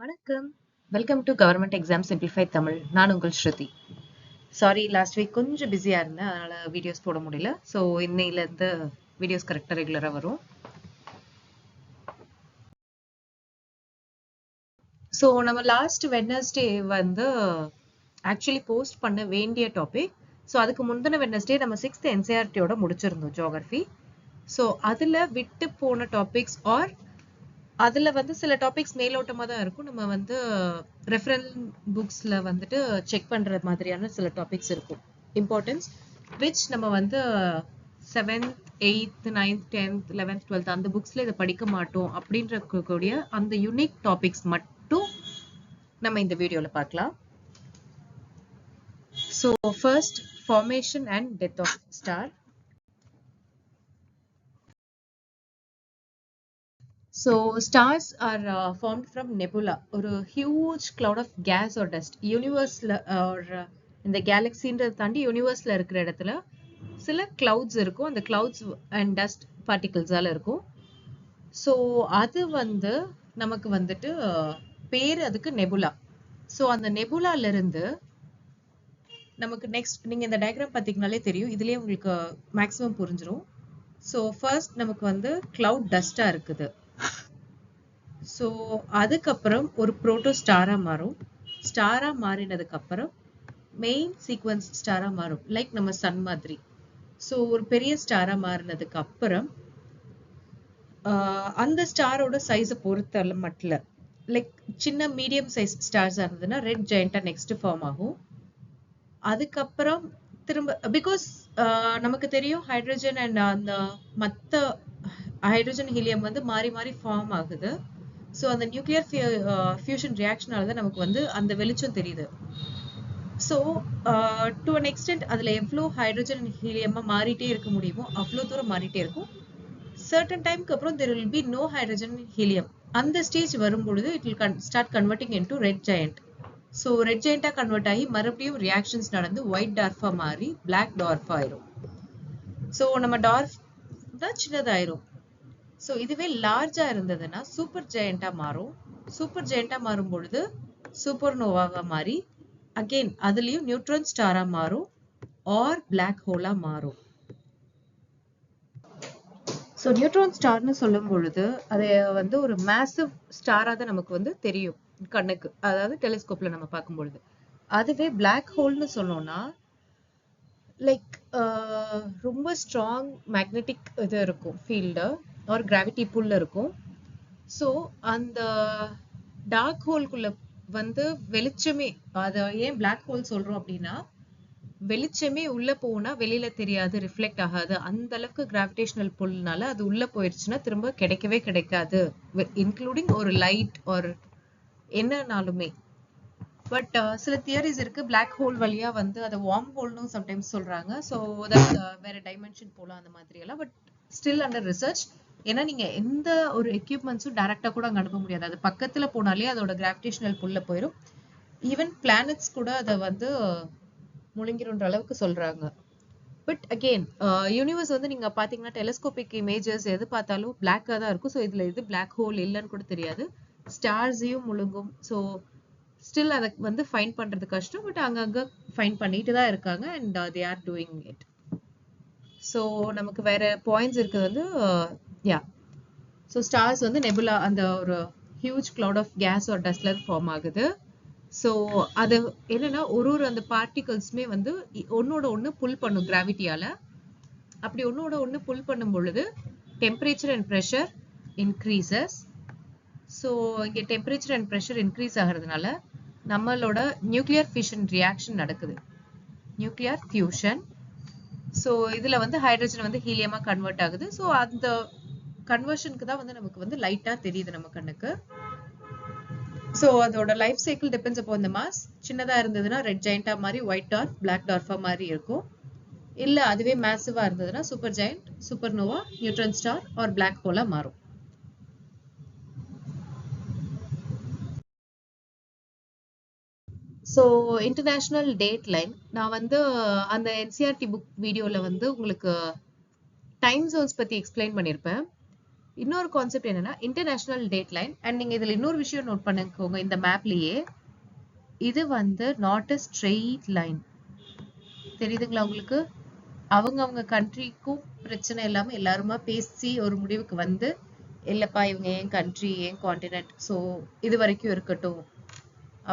வணக்கம். Welcome to government exam simplified Tamil. நான் உங்கள் ஸ்ருதி. சாரி, லாஸ்ட் வீக் கொஞ்சம் பிஸியா இருந்தேன், அதனால வீடியோஸ் போட முடியல. ஸோ இன்னையில இருந்து வீடியோஸ் கரெக்டாக ரெகுலராக வரும். ஸோ நம்ம லாஸ்ட் வெட்னஸ்டே வந்து ஆக்சுவலி போஸ்ட் பண்ண வேண்டிய டாபிக். ஸோ அதுக்கு முந்தின வெட்னஸ்டே நம்ம 6th NCERT-யோட முடிச்சிருந்தோம் ஜியோகிராஃபி. ஸோ அதில் விட்டு போன டாபிக்ஸ் ஆர் அதில் வந்து சில டாபிக்ஸ் மேலோட்டமாக தான் இருக்கும். நம்ம வந்து ரெஃபரன்ஸ் புக்ஸில் வந்துட்டு செக் பண்ணுற மாதிரியான சில டாபிக்ஸ் இருக்கும். இம்பார்ட்டன்ஸ் விச் நம்ம வந்து 7th 8th 9th 10th 11th 12th அந்த புக்ஸில் இதை படிக்க மாட்டோம் அப்படின்ற கூடிய அந்த யூனிக் டாபிக்ஸ் மட்டும் நம்ம இந்த வீடியோவில் பார்க்கலாம். So first, formation and death of star. So stars are formed from nebula, or a huge cloud of gas or dust. Universe or in the galaxy தாண்டி யூனிவர்ஸ்ல இருக்கிற இடத்துல சில clouds இருக்கும். அந்த clouds and dust particles ஆல இருக்கும். So அது வந்து நமக்கு வந்துட்டு பேர் அதுக்கு நெபுலா. ஸோ அந்த நெபுலால இருந்து நமக்கு நெக்ஸ்ட் நீங்க இந்த டயக்ராம் பார்த்தீங்கனாலே தெரியும், இதுலயே உங்களுக்கு மேக்ஸிமம் புரிஞ்சிடும். ஸோ ஃபர்ஸ்ட் நமக்கு வந்து cloud டஸ்டா இருக்குது. ஸோ அதுக்கப்புறம் ஒரு புரோட்டோ ஸ்டாரா மாறும். ஸ்டாரா மாறினதுக்கு அப்புறம் மெயின் சீக்வன்ஸ் ஸ்டாரா மாறும், லைக் நம்ம சன் மாதிரி. ஸோ ஒரு பெரிய ஸ்டாரா மாறினதுக்கு அப்புறம் அந்த ஸ்டாரோட சைஸை பொறுத்த மட்டும் லைக் சின்ன மீடியம் சைஸ் ஸ்டார்ஸா இருந்ததுன்னா ரெட் ஜெயண்டா நெக்ஸ்ட் ஃபார்ம் ஆகும். அதுக்கப்புறம் திரும்ப பிகாஸ் நமக்கு தெரியும் ஹைட்ரஜன் அண்ட் அந்த மற்ற ஹைட்ரஜன் ஹீலியம் வந்து மாறி மாறி ஃபார்ம் ஆகுது. ஸோ அந்த நியூக்ளியர் ஃபியூஷன் ரியாக்ஷனால தான் நமக்கு வந்து அந்த வெளிச்சம் தெரியுது. ஸோ டு அன் எக்ஸ்டென்ட் அதில் எவ்வளோ ஹைட்ரஜன் ஹீலியமாக மாறிட்டே இருக்க முடியுமோ அவ்வளோ தூரம் மாறிட்டே இருக்கும். சர்டன் டைம்க்கு அப்புறம் there will be no hydrogen helium. அந்த ஸ்டேஜ் வரும்பொழுது it will start converting into red giant. So red ஜெயண்டா கன்வெர்ட் ஆகி மறுபடியும் ரியாக்ஷன்ஸ் நடந்து ஒயிட் டார்ஃபா மாறி பிளாக் டார்ஃபா ஆயிரும். ஸோ நம்ம டார்ஃப் தான் சின்னதாயிரும். ஸோ இதுவே லார்ஜா இருந்ததுன்னா சூப்பர் ஜெயண்டா மாறும். சூப்பர் ஜெயண்டா மாறும் பொழுது சூப்பர் நோவாவா மாறி அகெயின் அதுலயும் நியூட்ரான் ஸ்டாரா மாறும் ஆர் பிளாக் ஹோலா மாறும். ஸோ நியூட்ரான் ஸ்டார்னு சொல்லும் பொழுது அது வந்து ஒரு மேசிவ் ஸ்டாரா தான் நமக்கு வந்து தெரியும் கண்ணுக்கு, அதாவது டெலிஸ்கோப்ல நம்ம பார்க்கும் பொழுது. அதுவே பிளாக் ஹோல்னு சொன்னோம்னா லைக் ரொம்ப ஸ்ட்ராங் மேக்னெட்டிக் இது இருக்கும், ஃபீல்டு ஆர் கிராவிட்டி புல் இருக்கும். ஸோ அந்த டார்க் ஹோல்குள்ள வந்து வெளிச்சமே, அதை ஏன் பிளாக் ஹோல் சொல்றோம் அப்படின்னா வெளிச்சமே உள்ள போனா வெளியில தெரியாது, ரிஃப்ளெக்ட் ஆகாது. அந்த அளவுக்கு கிராவிடேஷனல் புல்னால அது உள்ள போயிடுச்சுன்னா திரும்ப கிடைக்கவே கிடைக்காது, இன்க்ளூடிங் ஒரு லைட் ஒரு என்னன்னாலுமே. பட் சில தியரிஸ் இருக்கு பிளாக் ஹோல் வழியா வந்து அதை வார்ம் ஹோல்னு சம்டைம்ஸ் சொல்றாங்க. ஸோ தட் வேற டைமென்ஷன் போலாம் அந்த மாதிரி எல்லாம். But still under research. ஏன்னா நீங்க எந்த ஒரு எக்யூப்மெண்ட்ஸும் டைரக்டா கூட அங்க அனுப்ப முடியாது, அது பக்கத்துல போனாலே அதோட கிராவிடேஷனல் புல்ல போயிடும். ஈவன் பிளானட்ஸ் கூட அதை வந்து முழுங்கிருன்ற அளவுக்கு சொல்றாங்க. பட் அகெயின் யூனிவர்ஸ் வந்து நீங்க பாத்தீங்கன்னா டெலிஸ்கோபிக் இமேஜஸ் எது பார்த்தாலும் பிளாக்கா தான் இருக்கும். ஸோ இதுல எது பிளாக் ஹோல் இல்லைன்னு கூட தெரியாது, ஸ்டார்ஸையும் முழுங்கும். ஸோ ஸ்டில் அதை வந்து ஃபைண்ட் பண்றது கஷ்டம். பட் அங்கங்க ஃபைண்ட் பண்ணிட்டு தான் இருக்காங்க and they are doing it. So நமக்கு வேற பாயிண்ட்ஸ் இருக்குது வந்து யா. ஸோ ஸ்டார்ஸ் வந்து நெபுலா அந்த ஒரு ஹியூஜ் கிளவுட் ஆஃப் கேஸ் ஒரு டஸ்ட்ல ஃபார்ம் ஆகுது. ஸோ அது என்னன்னா ஒரு அந்த பார்ட்டிகல்ஸுமே வந்து ஒன்னோட ஒன்று புல் பண்ணும் கிராவிட்டியால. அப்படி ஒன்னோட ஒன்று புல் பண்ணும் பொழுது temperature and pressure increases. So இங்கே டெம்பரேச்சர் அண்ட் ப்ரெஷர் இன்க்ரீஸ் ஆகிறதுனால நம்மளோட நியூக்ளியர் ஃபியூஷன் ரியாக்ஷன் நடக்குது, நியூக்ளியர் ஃபியூஷன். ஸோ இதுல வந்து ஹைட்ரஜன் வந்து ஹீலியமா கன்வெர்ட் ஆகுது. ஸோ அந்த கன்வர்ஷனுக்கு தான் வந்து நமக்கு வந்து லைட்டா தெரியுது நம்ம கண்ணுக்கு. ஸோ அதோட லைஃப் சைக்கிள் டிபெண்ட்ஸ் அப்போ இந்த மாஸ். சின்னதா இருந்ததுன்னா ரெட் ஜெயண்டா மாதிரி ஒயிட் டார்ஃப் பிளாக் டார்ஃபா மாதிரி இருக்கும். இல்ல அதுவே மேசிவா இருந்ததுன்னா super giant, super nova, neutron star or black ஹோலா மாறும். ஸோ இன்டர்நேஷ்னல் டேட் லைன் நான் வந்து அந்த என்சிஆர்டி புக் வீடியோவில் வந்து உங்களுக்கு டைம் ஜோன்ஸ் பற்றி எக்ஸ்பிளைன் பண்ணியிருப்பேன். இன்னொரு கான்செப்ட் என்னன்னா இன்டர்நேஷனல் டேட் லைன். அண்ட் நீங்க இதுல இன்னொரு விஷயம் நோட் பண்ணிக்கோங்க, இந்த மேப்லயே இது வந்து நாட் அ ஸ்ட்ரெயிட் லைன். தெரியுதுங்களா உங்களுக்கு? அவங்க கண்ட்ரிக்கும் பிரச்சனை இல்லாம எல்லாருமா பேசி ஒரு முடிவுக்கு வந்து, இல்லப்பா இவங்க ஏன் கண்ட்ரி ஏன் கான்டினென்ட், ஸோ இது வரைக்கும் இருக்கட்டும்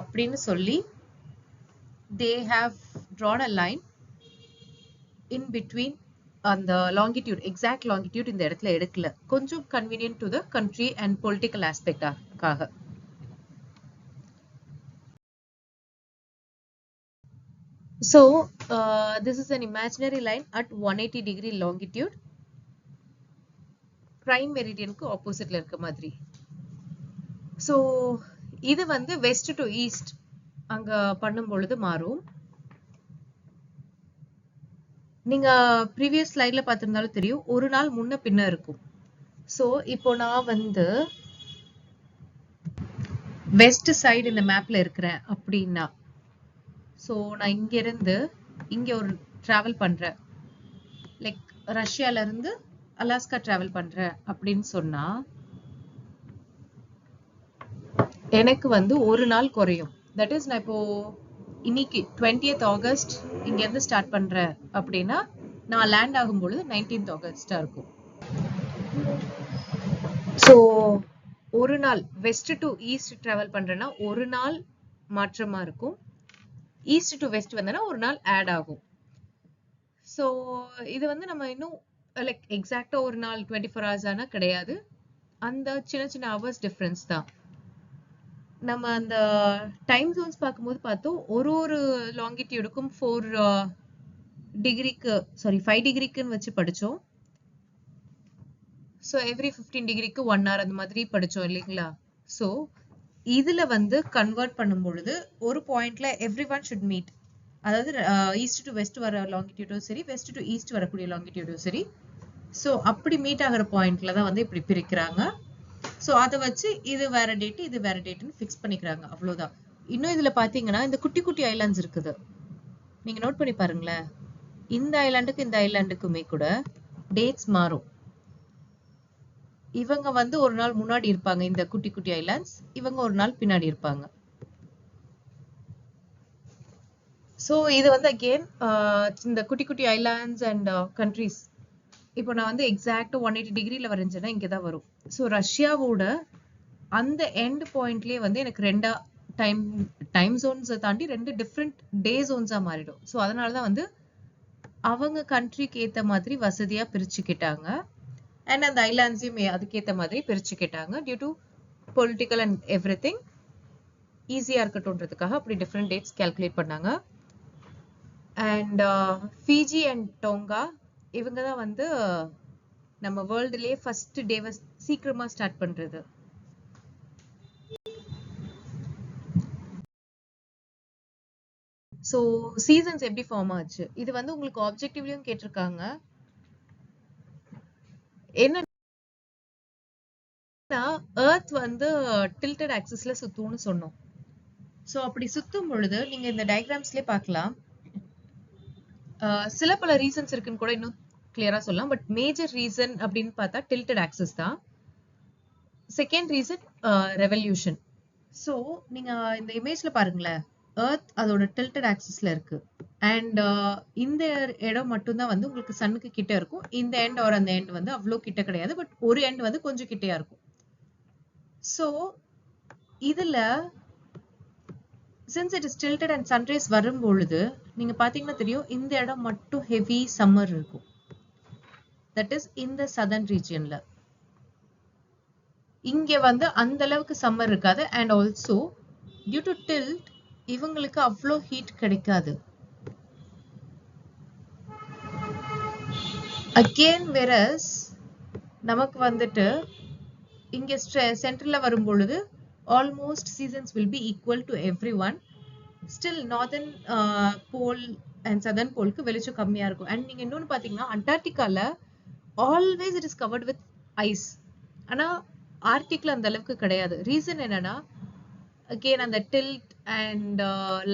அப்படின்னு சொல்லி they have drawn a line in between. அந்த longitude, exact longitude இந்த இடத்துல எடுக்கல, கொஞ்சம் convenient to the country and political aspect ஆக. So this is an imaginary line at 180 degree longitude, prime meridian க்கு oppositeல இருக்க மாதிரி. So இது வந்து west to east அங்க பண்ணும் பொழுது மாறும். நீங்க ப்ரீவியஸ் ஸ்லைட்ல பார்த்திருந்தாலும் தெரியும், ஒரு நாள் முன்ன பின்ன இருக்கும். ஸோ இப்போ நான் வந்து வெஸ்ட் சைடு இந்த மேப்ல இருக்கிறேன் அப்படின்னா, ஸோ நான் இங்க இருந்து இங்க ஒரு டிராவல் பண்றேன், லைக் ரஷ்யால இருந்து அலாஸ்கா டிராவல் பண்றேன் அப்படின்னு சொன்னா எனக்கு வந்து ஒரு நாள் குறையும். தட் இஸ் நான் இப்போ இன்னைக்கு 20th ஆகஸ்ட் இங்க இருந்து ஸ்டார்ட் பண்றேன் அப்படின்னா நான் லேண்ட் ஆகும் பொழுது 19th ஆகஸ்டா இருக்கும். ஸோ ஒரு நாள் வெஸ்ட் டு ஈஸ்ட் டிராவல் பண்றேன்னா ஒரு நாள் மாற்றமா இருக்கும், ஈஸ்ட் டு வெஸ்ட் வந்தனா ஒரு நாள் ஆட் ஆகும். ஸோ இது வந்து நம்ம இன்னும் லைக் எக்ஸாக்டா ஒரு நாள் 24 hours ஆனா கிடையாது, அந்த சின்ன சின்ன ஹவர்ஸ் டிஃபரன்ஸ் தான். நம்ம அந்த டைம் ஜோன்ஸ் பார்க்கும்போது பார்த்தோம், ஒரு லாங்கிடியூடுக்கும் 4 டிகிரிக்கு சாரி 5 டிகிரிக்குன்னு வச்சு படிச்சோம். ஸோ எவ்ரி 15 டிகிரிக்கு 1 hour அந்த மாதிரி படிச்சோம் இல்லைங்களா? ஸோ இதுல வந்து கன்வெர்ட் பண்ணும் பொழுது ஒரு பாயிண்ட்ல எவ்ரி ஒன் ஷுட் மீட், அதாவது ஈஸ்ட் டு வெஸ்ட் வர லாங்கிடியூடும் சரி, வெஸ்ட் டு ஈஸ்ட் வரக்கூடிய லாங்கிடியூடும் சரி, ஸோ அப்படி மீட் ஆகிற பாயிண்ட்ல தான் வந்து இப்படி பிரிக்கிறாங்க. ஸோ அதை வச்சு இது வேற டேட் இது வேற டேட்னு ஃபிக்ஸ் பண்ணிக்கிறாங்க, அவ்வளோதான். இன்னும் இதுல பாத்தீங்கன்னா இந்த குட்டி குட்டி ஐலாண்ட்ஸ் இருக்குது, நீங்க நோட் பண்ணி பாருங்களேன். இந்த ஐலாண்டுக்கு இந்த ஐலாண்டுக்குமே கூட டேட்ஸ் மாறும். இவங்க வந்து ஒரு நாள் முன்னாடி இருப்பாங்க இந்த குட்டி குட்டி ஐலாண்ட்ஸ், இவங்க ஒரு நாள் பின்னாடி இருப்பாங்க. ஸோ இது வந்து அகெயின் இந்த குட்டி குட்டி ஐலாண்ட்ஸ் அண்ட் கண்ட்ரிஸ், இப்போ நான் வந்து எக்ஸாக்ட் 180 டிகிரில வரைஞ்சேன்னா இங்கதான் வரும். ஸோ ரஷ்யாவோட அந்த எண்ட் பாயிண்ட்லயே வந்து எனக்கு ரெண்டா டைம் ஜோன்ஸை தாண்டி 2 டிஃப்ரெண்ட் டே ஜோன்ஸா மாறிடும். ஸோ அதனாலதான் வந்து அவங்க கண்ட்ரிக்கு ஏத்த மாதிரி வசதியா பிரிச்சுக்கிட்டாங்க, அண்ட் அந்த ஐலாண்ட்ஸையும் அதுக்கேத்த மாதிரி பிரிச்சுக்கிட்டாங்க. Due to political and everything ஈஸியா இருக்கட்டும்ன்றதுக்காக அப்படி டிஃப்ரெண்ட் டேட்ஸ் கால்குலேட் பண்ணாங்க. அண்ட் ஃபிஜி அண்ட் டோங்கா இவங்க தான் வந்து நம்ம வேர்ல்டுலயே ஃபர்ஸ்ட் டேவை சீக்கிரமா ஸ்டார்ட் பண்றது. ஸோ சீசன்ஸ் எப்படி ஃபார்ம் ஆச்சு, இது வந்து உங்களுக்கு ஆப்ஜெக்டிவ்லயும் கேட்டிருக்காங்க. என்னன்னா எர்த் வந்து டில்டட் ஆக்சிஸ்ல சுத்தும்னு சொன்னோம். ஸோ அப்படி சுத்தும் பொழுது நீங்க இந்த டயக்ராம்ஸ்லயே பார்க்கலாம், சில பல ரீசன்ஸ் இருக்குன்னு கூட இன்னும் கிளியரா சொல்லலாம், பட் மேஜர் ரீசன் அப்படின்னு பார்த்தா டில்டட் ஆக்சிஸ் தான். Second reason revolution. ஸோ நீங்க இந்த இமேஜ்ல பாருங்களேன், எர்த் அதோட டில்டட் ஆக்சிஸ்ல இருக்கு, அண்ட் இந்த இடம் மட்டும்தான் வந்து உங்களுக்கு சன்னுக்கு கிட்ட இருக்கும். இந்த எண்ட் ஆர் அந்த எண்ட் வந்து அவ்வளோ கிட்ட கிடையாது, பட் ஒரு எண்ட் வந்து கொஞ்சம் கிட்டையா இருக்கும். ஸோ இதுல since it is tilted and sunrise வரும் பொழுது நீங்க பாத்தீங்கன்னா தெரியும், இந்த இடம் மட்டும் ஹெவி சம்மர் இருக்கும். தட் இஸ் இந்த சதர்ன் ரீஜியன்ல. இங்க வந்து அந்த அளவுக்கு சம்மர் இருக்காது, and also due to tilt இவங்களுக்கு அவ்வளோ ஹீட் கிடைக்காது. அகெயின் வெரஸ் நமக்கு வந்துட்டு இங்க சென்டர்ல வரும் பொழுது almost seasons will be equal to every one. Still northern pole and southern போலுக்கு வெளிச்சம் கம்மியா இருக்கும். அண்ட் நீங்க இன்னொன்னு பாத்தீங்கன்னா அண்டார்டிகால always it is covered with ice, ஆனா ஆர்டிக்ல அந்த அளவுக்கு கிடையாது. ரீசன் என்னன்னா அகெயின் அந்த டில்ட் அண்ட்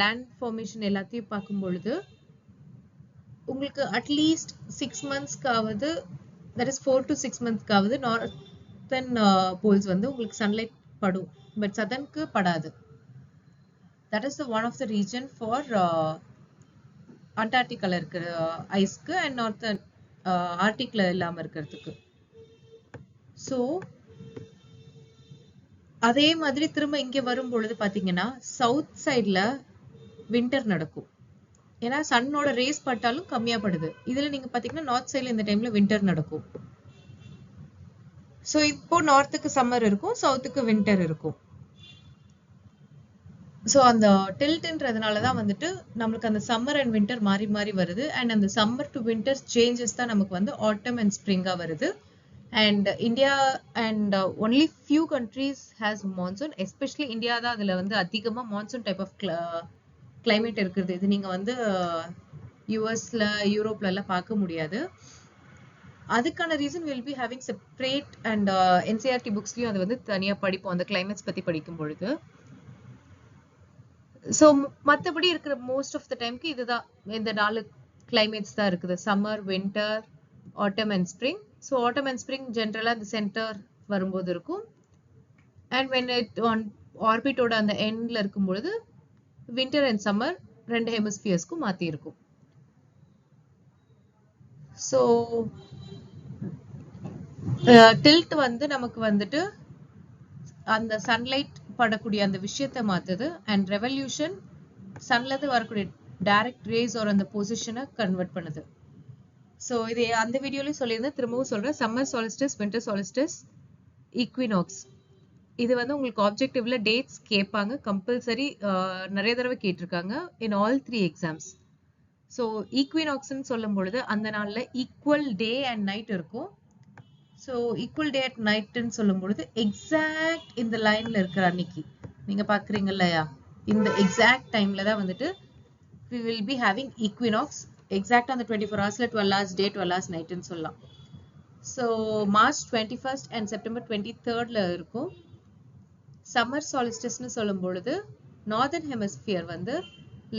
லேண்ட் ஃபார்மேஷன் எல்லாத்தையும் பார்க்கும் பொழுது உங்களுக்கு அட்லீஸ்ட் 6 monthsக்காவது, தட் இஸ் 4 to 6 monthsக்காவது நார்த் நார்த்தன் போல்ஸ் வந்து உங்களுக்கு சன்லைட் படும், பட் சதர்னுக்கு படாது. That is one of the region for அண்டார்டிகால இருக்கிற ஐஸ்க்கு அண்ட் நார்த்தன் ஆர்டிக்ல இல்லாம இருக்கிறதுக்கு. ஸோ அதே மாதிரி திரும்ப இங்க வரும் பொழுது பாத்தீங்கன்னா சவுத் சைட்ல வின்டர் நடக்கும். ஏன்னா சன்னோட ரேஸ் பட்டாலும் கம்மியா படுது. இதுல நீங்க பாத்தீங்கன்னா நார்த் சைட்ல இந்த டைம்ல வின்டர் நடக்கும். ஸோ இப்போ நார்த்துக்கு சம்மர் இருக்கும், சவுத்துக்கு வின்டர் இருக்கும். ஸோ அந்த டில்ட்ன்றதுனாலதான் வந்துட்டு நம்மளுக்கு அந்த சம்மர் அண்ட் வின்டர் மாறி மாறி வருது. அண்ட் அந்த சம்மர் டு வின்டர் சேஞ்சஸ் தான் நமக்கு வந்து ஆட்டம் அண்ட் ஸ்ப்ரிங்கா வருது. And India and only few countries has monsoon, especially India தான் அதுல வந்து அதிகமா மான்சூன் டைப் ஆஃப் climate இருக்குது. இது நீங்க வந்து யூஎஸ்ல யூரோப்ல எல்லாம் பார்க்க முடியாது. அதுக்கான reason will be having separate and NCERT புக்ஸ்லயும் அது வந்து தனியா படிப்போம் அந்த கிளைமேட்ஸ் பத்தி படிக்கும் பொழுது. ஸோ மற்றபடி இருக்கிற மோஸ்ட் ஆஃப் த டைம்க்கு இதுதான், இந்த 4 கிளைமேட்ஸ் தான் இருக்குது, summer, winter, autumn and spring. So autumn and spring ஜென்ரலா அந்த சென்டர் வரும்போது இருக்கும். அண்ட் வென் இட் ஆன் ஆர்பிட்டோட அந்த எண்ட்ல இருக்கும் பொழுது வின்டர் அண்ட் சம்மர் 2 ஹெமிஸ்பியர்ஸ்க்கும் மாத்தி இருக்கும். ஸோ டில்ட் வந்து நமக்கு வந்துட்டு அந்த சன்லைட் படக்கூடிய அந்த விஷயத்தை மாத்துது. அண்ட் ரெவல்யூஷன் சன்ல இருந்து வரக்கூடிய டைரக்ட் ரேஸ் ஒரு அந்த பொசிஷனை கன்வெர்ட் பண்ணுது. ஸோ இது அந்த வீடியோலயும் சொல்லியிருந்தேன், திரும்பவும் சொல்றேன். சம்மர் சாலிஸ்டிஸ், வின்டர் சாலிஸ்டிஸ், ஈக்வினாக்ஸ், இது வந்து உங்களுக்கு ஆப்ஜெக்டிவ்ல டேட்ஸ் கேட்பாங்க கம்பல்சரி, நிறைய தடவை கேட்டிருக்காங்க இன் ஆல் 3 எக்ஸாம்ஸ். ஸோ ஈக்வினாக்ஸ்ன்னு சொல்லும் பொழுது அந்த நாள்ல ஈக்குவல் டே அண்ட் நைட் இருக்கும். ஸோ ஈக்குவல் டே அட் நைட்ன்னு சொல்லும் பொழுது எக்ஸாக்ட் இந்த லைன்ல இருக்கிற அன்னைக்கு நீங்க பாக்குறீங்க இல்லையா, இந்த எக்ஸாக்ட் டைம்ல தான் வந்துட்டு we will be having equinox. Exact அந்த 24 ஹவர்ஸ்ல 12 hours டே 12 hours நைட்னு சொல்லலாம். So March 21st and September 23rdல இருக்கும். சம்மர் சாலிஸ்டிஸ்னு சொல்லும் பொழுது நார்தர்ன் ஹெமிஸ்பியர் வந்து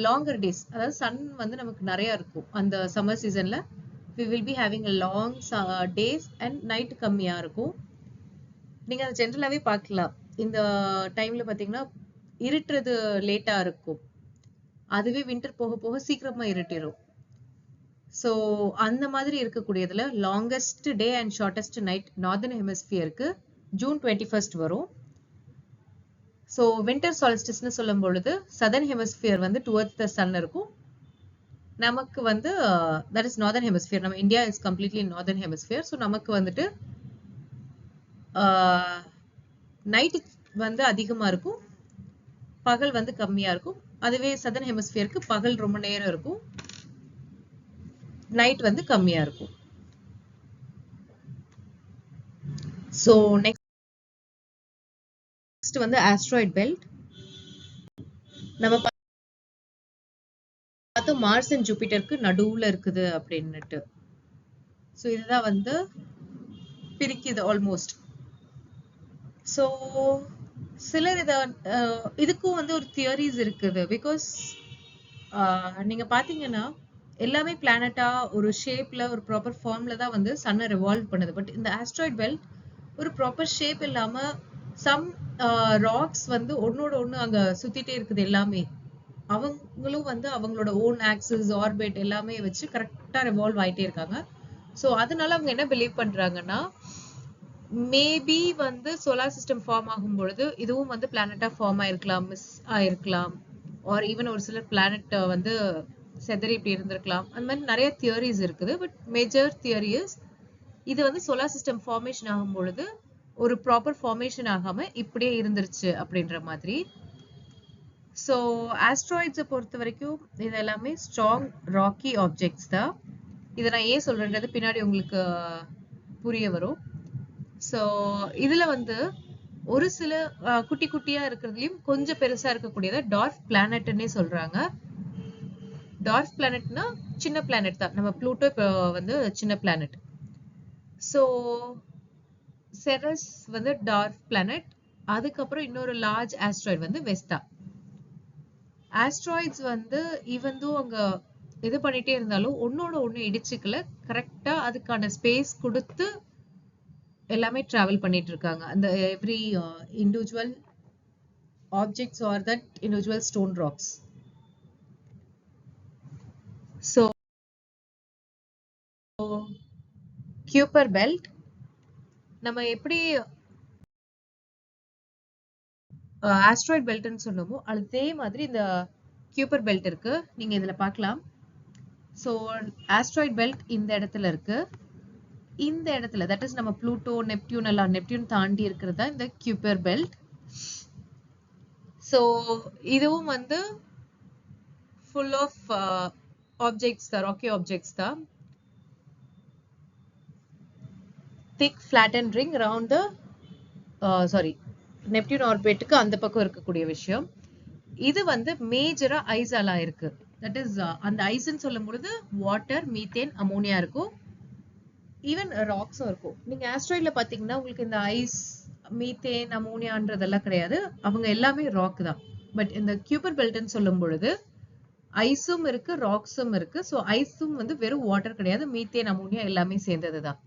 லாங்கர் டேஸ், அதாவது சன் வந்து நமக்கு நிறைய இருக்கும் அந்த சம்மர் சீசன்ல. we will be having a long days and night கம்மியா இருக்கும். நீங்க அதை ஜென்ரலாவே பார்க்கலாம். இந்த டைம்ல பாத்தீங்கன்னா இருட்டுறது லேட்டா இருக்கும், அதுவே வின்டர் போக போக சீக்கிரமா இருட்டிடும். ஸோ அந்த மாதிரி இருக்கக்கூடியதுல longest day and shortest night northern ஹெமிஸ்பியருக்கு ஜூன் 21st வரும். ஸோ வின்டர் சாலிஸ்டிஸ்னு சொல்லும் பொழுது சதர்ன் ஹெமிஸ்பியர் வந்து டுவர்ட்ஸ் த சன் இருக்கும். நமக்கு வந்து தட் இஸ் நார்தர்ன் ஹெமிஸ்பியர், நம்ம India is completely northern hemisphere. So நமக்கு வந்துட்டு நைட் வந்து அதிகமா இருக்கும், பகல் வந்து கம்மியா இருக்கும். அதுவே சதர்ன் ஹெமிஸ்பியருக்கு பகல் ரொம்ப நேரம் இருக்கும், நைட் வந்து கம்மியா இருக்கும். ஸோ நெக்ஸ்ட் வந்து ஆஸ்ட்ராய்ட் பெல்ட். நம்ம பார்த்தோம் மார்ஸ் அண்ட் ஜூபிட்டருக்கு நடுவுல இருக்குது அப்படின்னுட்டு. ஸோ இதுதான் வந்து பிரிக்குது ஆல்மோஸ்ட். ஸோ சிலர் இதுக்கும் வந்து ஒரு தியரிஸ் இருக்குது. பிகாஸ் நீங்க பாத்தீங்கன்னா எல்லாமே பிளானட்டா ஒரு ஷேப்ல ஒரு ப்ராப்பர் ஃபார்ம்ல தான் வந்து சன்னை ரிவால்வ் பண்ணுது. பட் இந்த ஆஸ்ட்ராய்ட் பெல்ட் ஒரு ப்ராப்பர் ஷேப் இல்லாம சம் ராக்ஸ் வந்து ஒன்னோட ஒண்ணு அங்க சுத்திட்டே இருக்குது. எல்லாமே அவங்களும் வந்து அவங்களோட ஓன் ஆக்சிஸ், ஆர்பிட் எல்லாமே வச்சு கரெக்டா ரிவால்வ் ஆயிட்டே இருக்காங்க. ஸோ அதனால அவங்க என்ன பிலீவ் பண்றாங்கன்னா, மேபி வந்து சோலார் சிஸ்டம் ஃபார்ம் ஆகும் பொழுது இதுவும் வந்து பிளானட்டா ஃபார்ம் ஆயிருக்கலாம், மிஸ் ஆயிருக்கலாம், ஆர் ஈவன் ஒரு சில பிளானட் வந்து செதறி இப்படி இருந்திருக்கலாம். அந்த மாதிரி நிறைய தியரிஸ் இருக்குது. பட் மேஜர் தியரி இஸ் இது வந்து சோலார் சிஸ்டம் ஃபார்மேஷன் ஆகும் பொழுது ஒரு ப்ராப்பர் ஃபார்மேஷன் ஆகாம இப்படியே இருந்துருச்சு அப்படின்ற மாதிரி. ஸோ ஆஸ்ட்ராய்ட்ஸை பொறுத்த வரைக்கும் இது எல்லாமே ஸ்ட்ராங் ராக்கி ஆப்ஜெக்ட்ஸ் தான். இதை நான் ஏன் சொல்றேன்றது பின்னாடி உங்களுக்கு புரிய வரும். ஸோ இதுல வந்து ஒரு சில குட்டி குட்டியா இருக்கிறதுலயும் கொஞ்சம் பெருசா இருக்கக்கூடியதை டார்க் பிளானட்னே சொல்றாங்க. டார்க் பிளானட்னா சின்ன பிளானட் தான். நம்ம ப்ளூட்டோ இப்போ வந்து சின்ன பிளானட். ஸோ செரஸ் வந்து டார்க் பிளானட். அதுக்கப்புறம் இன்னொரு லார்ஜ் ஆஸ்ட்ராய்டு வந்து வெஸ்டா. ஆஸ்ட்ராய்ட்ஸ் வந்து ஈவன் தோ அங்க இது பண்ணிட்டே இருந்தாலும் ஒன்னோட ஒண்ணு இடிச்சுக்கல, கரெக்டா அதுக்கான ஸ்பேஸ் கொடுத்து எல்லாமே டிராவல் பண்ணிட்டு இருக்காங்க. அந்த every individual objects or that individual stone rocks. So Kuiper belt நம்ம எப்படி asteroid belt ன்னு சொன்னோமோ அதே மாதிரி இந்த Kuiper belt இருக்கு. நீங்க இதுல பார்க்கலாம். So asteroid belt இந்த இடத்துல இருக்கு. இந்த இடத்துல that is நம்ம Pluto, Neptune எல்லாம் Neptune தாண்டி இருக்கிறதா இந்த Kuiper belt. So இதுவும் வந்து full of objects தான், rocky objects தான். Thick flattened ring around the Neptune orbitக்கு அந்த பக்கம் இருக்கக்கூடிய விஷயம். இது வந்து மேஜரா ஐஸாலா இருக்கு. தட் இஸ் அந்த ஐஸ்ன்னு சொல்லும் பொழுது வாட்டர், மீத்தேன், அமோனியா இருக்கும். ஈவன் ராக்ஸும் இருக்கும். நீங்க ஆஸ்ட்ராய்ட்ல பாத்தீங்கன்னா உங்களுக்கு இந்த ஐஸ், மீத்தேன், அமோனியான்றதெல்லாம் கிடையாது. அவங்க எல்லாமே ராக் தான். பட் இந்த Kuiper பெல்ட்னு சொல்லும் பொழுது ஐஸும் இருக்கு, ராக்ஸும் இருக்கு. ஸோ ஐஸும் வந்து வெறும் வாட்டர் கிடையாது, மீத்தேன், அமோனியா எல்லாமே சேர்ந்ததுதான்.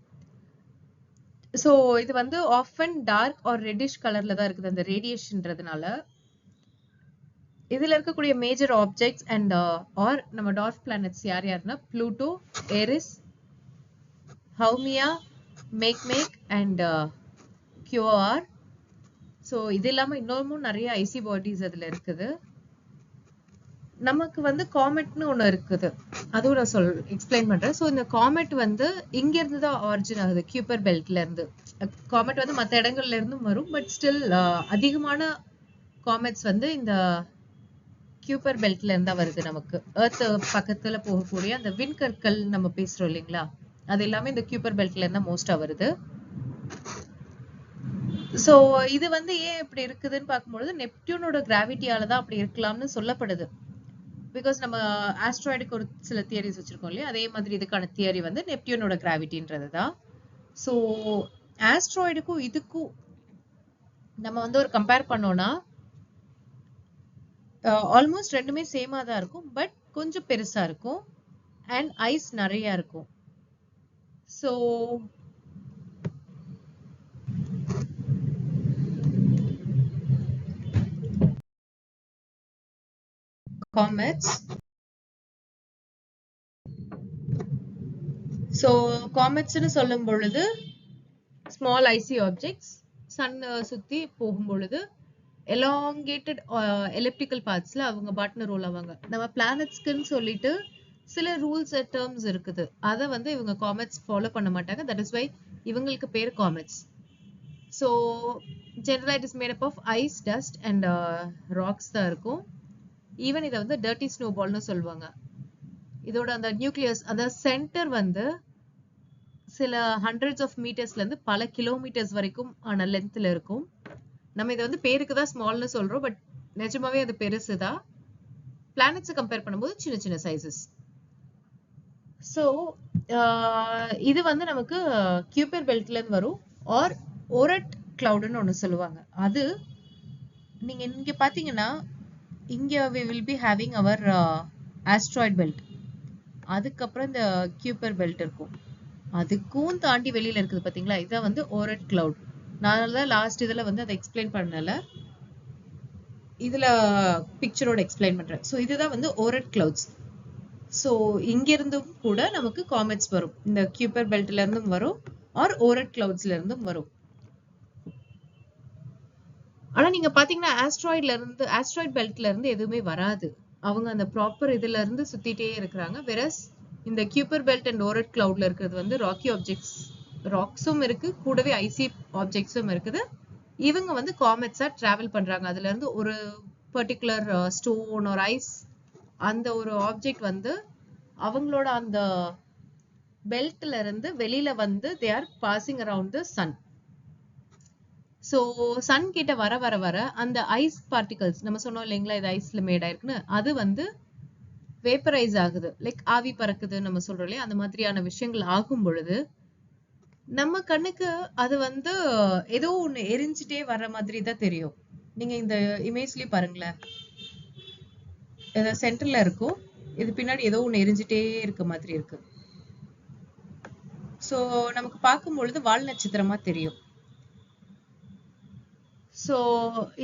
ஸோ இது வந்து ஆஃபன் டார்க் ஆர் ரெட்டிஷ் கலர்ல தான் இருக்குது அந்த ரேடியேஷன்றதுனால. இதுல இருக்கக்கூடிய மேஜர் ஆப்ஜெக்ட்ஸ் அண்ட் ஆர் நம்ம டார்க் பிளானட்ஸ் யார் யாருன்னா Pluto, Eris, Haumea, Makemake and Quaoar. So இது இல்லாம இன்னமும் நிறைய ஐசி பாடிஸ் அதுல இருக்குது. நமக்கு வந்து காமெட்னு ஒண்ணு இருக்குது, அதுவும் நான் எக்ஸ்பிளைன் பண்றேன். ஸோ இந்த காமெட் வந்து இங்க இருந்து தான் ஆரிஜின் ஆகுது, Kuiper பெல்ட்ல இருந்து. காமெட் வந்து மற்ற இடங்கள்ல இருந்தும் வரும், பட் ஸ்டில் அதிகமான காமெட்ஸ் வந்து இந்த Kuiper பெல்ட்ல இருந்தா வருது. நமக்கு எர்த் பக்கத்துல போகக்கூடிய அந்த விண்கற்கள் நம்ம பேசுறோம் இல்லைங்களா, அது எல்லாமே இந்த Kuiper பெல்ட்ல இருந்தா மோஸ்டா வருது. சோ இது வந்து ஏன் இப்படி இருக்குதுன்னு பார்க்கும்பொழுது நெப்டியூனோட கிராவிட்டியால தான் அப்படி இருக்கலாம்னு சொல்லப்படுது. பிகாஸ் நம்ம ஆஸ்ட்ராய்டுக்கு ஒரு சில தியரிஸ் வச்சிருக்கோம் இல்லையா, அதே மாதிரி இதுக்கான தியரி வந்து நெப்டியூனோட கிராவிட்டின்றது தான். ஸோ ஆஸ்ட்ராய்டுக்கும் இதுக்கும் நம்ம வந்து ஒரு கம்பேர் பண்ணோம்னா ஆல்மோஸ்ட் ரெண்டுமே சேமா தான் இருக்கும், பட் கொஞ்சம் பெருசா இருக்கும் அண்ட் ஐஸ் நிறைய இருக்கும். So comets. So comets னு சொல்லும் பொழுது small icy objects sun சுத்தி போகும் பொழுது elongated elliptical pathsல அவங்க பாட்னர் ரோல் ஆவாங்க. நம்ம பிளானட்ஸ்க்குன்னு சொல்லிட்டு சில ரூல்ஸ் அண்ட் டேர்ம்ஸ் இருக்குது, அதை வந்து இவங்க காமெட்ஸ் ஃபாலோ பண்ண மாட்டாங்க. தட் இஸ் வை இவங்களுக்கு பேர் காமெட்ஸ். ஸோ ஜெனரலா it is made up of ice, dust and rocks தான் இருக்கும். ஈவன் இதை வந்து டர்ட்டி ஸ்னோபால்னு சொல்லுவாங்க. இதோட அந்த நியூக்ளியஸ், அந்த சென்டர் வந்து சில ஹண்ட்ரட்ஸ் ஆஃப் மீட்டர்ஸ்ல இருந்து பல கிலோமீட்டர்ஸ் வரைக்கும் ஆன லென்த்ல இருக்கும். நம்ம இதை வந்து பேருக்கு தான் ஸ்மால்னு சொல்றோம், பட் நிஜமாவே அது பெருசுதான். பிளானட்ஸை கம்பேர் பண்ணும்போது சின்ன சின்ன சைசஸ். ஸோ இது வந்து நமக்கு Kuiper பெல்ட்ல இருந்து வரும். ஆர் ஓரட் கிளவுட்னு ஒன்று சொல்லுவாங்க. அது நீங்க இங்க பாத்தீங்கன்னா இங்க we will be having our asteroid belt. அதுக்கப்புறம் இந்த Kuiper belt இருக்கும். அதுக்கும் தாண்டி வெளியில இருக்குது பாத்தீங்களா, இதான் வந்து ஓரட் கிளவுட். நான் தான் லாஸ்ட் இதுல வந்து அதை எக்ஸ்பிளைன் பண்ணல, இதுல பிக்சரோட எக்ஸ்பிளைன் பண்றேன். ஸோ இதுதான் வந்து ஓரட் கிளவுட்ஸ். ஸோ இங்க இருந்தும் கூட நமக்கு காமெட்ஸ் வரும், இந்த Kuiper பெல்ட்ல இருந்தும் வரும் ஆர் ஓரட் கிளவுட்ஸ்ல இருந்தும் வரும். ஆனா நீங்க பாத்தீங்கன்னா ஆஸ்ட்ராய்ட் பெல்ட்ல இருந்து எதுவுமே வராது. அவங்க அந்த ப்ராப்பர் இதுல இருந்து சுத்திட்டே இருக்கிறாங்க. வெரஸ் இந்த Kuiper பெல்ட் அண்ட் ஓரட் கிளவுட்ல இருக்கிறது வந்து ராக்கி ஆப்ஜெக்ட்ஸ், ராக்ஸும் இருக்கு, கூடவே ஐசி ஆப்ஜெக்ட்ஸும் இருக்குது. இவங்க வந்து காமெட்ஸா டிராவல் பண்றாங்க. அதுல இருந்து ஒரு பர்டிகுலர் ஸ்டோன் ஒரு ஐஸ், அந்த ஒரு ஆப்ஜெக்ட் வந்து அவங்களோட அந்த பெல்ட்ல இருந்து வெளியில வந்து they are passing around the sun. So sun கிட்ட வர வர வர அந்த ஐஸ் பார்ட்டிகல்ஸ், நம்ம சொன்னோம் இல்லைங்களா இது ஐஸ்ல மேட் ஆயிருக்குன்னு, அது வந்து வேப்பரைஸ் ஆகுது, லைக் ஆவி பறக்குதுன்னு நம்ம சொல்றோம் இல்லையா, அந்த மாதிரியான விஷயங்கள் ஆகும் பொழுது நம்ம கண்ணுக்கு அது வந்து ஏதோ ஒண்ணு எரிஞ்சிட்டே வர்ற மாதிரி தான் தெரியும். நீங்க இந்த இமேஜ்லயே பாருங்களேன், சென்டர்ல இருக்கும், இது பின்னாடி ஏதோ ஒண்ணு எரிஞ்சிட்டே இருக்க மாதிரி இருக்கு. ஸோ நமக்கு பார்க்கும் பொழுது வால் நட்சத்திரமா தெரியும். ஸோ